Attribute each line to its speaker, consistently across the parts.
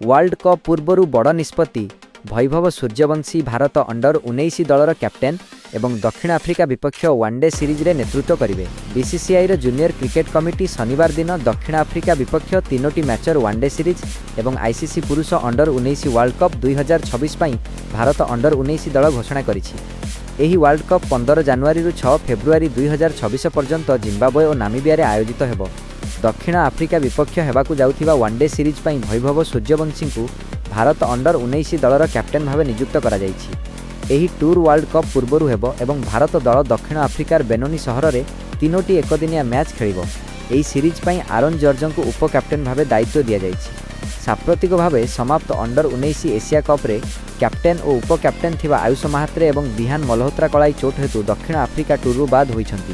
Speaker 1: World cup पूर्वर बड़ निष्पत्ति Vaibhav Suryavanshi Bharat under-19 दलर कैप्टेन एवं दक्षिण आफ्रिका विपक्ष वनडे सीरीज रे नेतृत्व करेंगे। बीसीसीआई जूनियर क्रिकेट कमिटी शनिवार दिन दक्षिण आफ्रिका विपक्ष 3टी मैचर वनडे सीरीज एवं आईसीसी पुरुष under-19 world cup 2026 Bharat under-19 दल घोषणा करिछि। एही वर्ल्ड कप 15 जनवरी 6 फेब्रुआरी 2026 पर्यंत जिम्बाब्वे और नामिबिया रे आयोजित हेबो। दक्षिण आफ्रिका विपक्ष हेबाकू जाउथिबा वनडे सीरीज पई वैभव सूर्यवंशी को भारत अंडर-19 दलर कैप्टेन भाव नियुक्त करा जायछि। एही टूर वर्ल्ड कप पूर्वर हेबो एवं भारत दल दक्षिण आफ्रिकार बेनोनी सहर में 3टी एकदिनिया मैच खेलिबो। एही सीरीज पई आरोन जॉर्ज को उप कैप्टेन भाव दायित्व दिया जायछि। सांप्रतिक भाव समाप्त अंडर-19 एशिया कप रे कैप्टेन और उप कैप्टेन थिबा आयुष महात्रे एवं बिहान मल्होत्रा कलाई चोट हेतु दक्षिण आफ्रिका टूरु बाद होइछन्ति।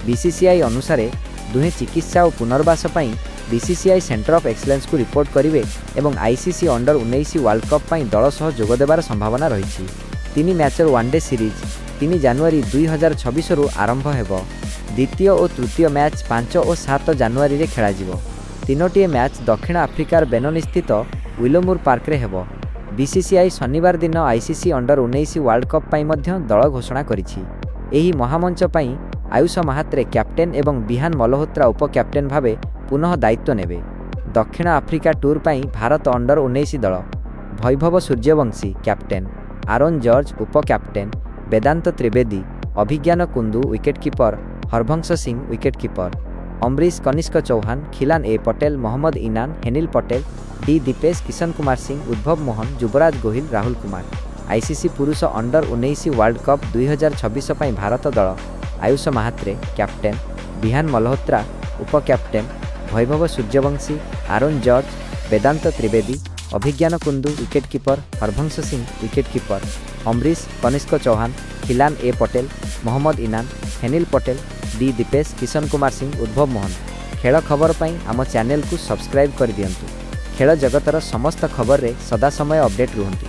Speaker 1: बीसीसीआई अनुसार दुहे चिकित्सा और पुनर्वास पई बीसीसीआई सेंटर ऑफ एक्सीलेंस को रिपोर्ट करिवे एवं आईसीसी अंडर-19 वर्ल्ड कप पई दल सह जोग देबार संभावना रहिछि। 3 मैचर वनडे सीरीज 3 जनवरी 2026 रु आरंभ हेबो। द्वितीय और तृतीय मैच 5 और 7 जनवरी रे खेला जिवो। 3टी मैच दक्षिण आफ्रिकार बेनोनी स्थित विलोमुर पार्क रे हेबो। बीसीसीआई शनिवार दिन आईसीसी अंडर-19 वर्ल्ड कप पई मध्य दल घोषणा करिछि। एही महामंच पई आयुष महात्रे कैप्टेन एवं बिहान मल्होत्रा उप कैप्टेन भावे पुनः दायित्व नेबे। दक्षिण आफ्रिका टूर पई भारत अंडर-19 दल वैभव सूर्यवंशी कैप्टेन, आरोन जॉर्ज उप कैप्टेन, वेदांत त्रिवेदी, अभिज्ञान कुंदू विकेटकीपर, हरभंश सिंह विकेटकीपर, अमरीश कनिष्क चौहान, खिलान ए पटेल, मोहम्मद इनान, हेनिल पटेल, डी दीपेश, किशन कुमार सिंह, उद्भव मोहन, युवराज गोहिल, राहुल कुमार। आईसीसी पुरुष अंडर-19 वर्ल्ड कप 2026 पई भारत दल आयुष महात्रे कैप्टेन, बिहान मल्होत्रा उप कैप्टेन, वैभव सूर्यवंशी, आरोन जॉर्ज, वेदांत त्रिवेदी, अभिज्ञान कुंदू विकेटकीपर, हरभंश सिंह विकेटकीपर, अमरीश कनिष्क चौहान, खिलान ए पटेल, मोहम्मद इनान, हेनिल पटेल, डी दीपेश, किशन कुमार सिंह, उद्भव मोहन। खेल खबर पई आम चैनल को सब्सक्राइब कर दियंतु। खेल जगतर समस्त खबर रे सदा समय अपडेट रुहंतु।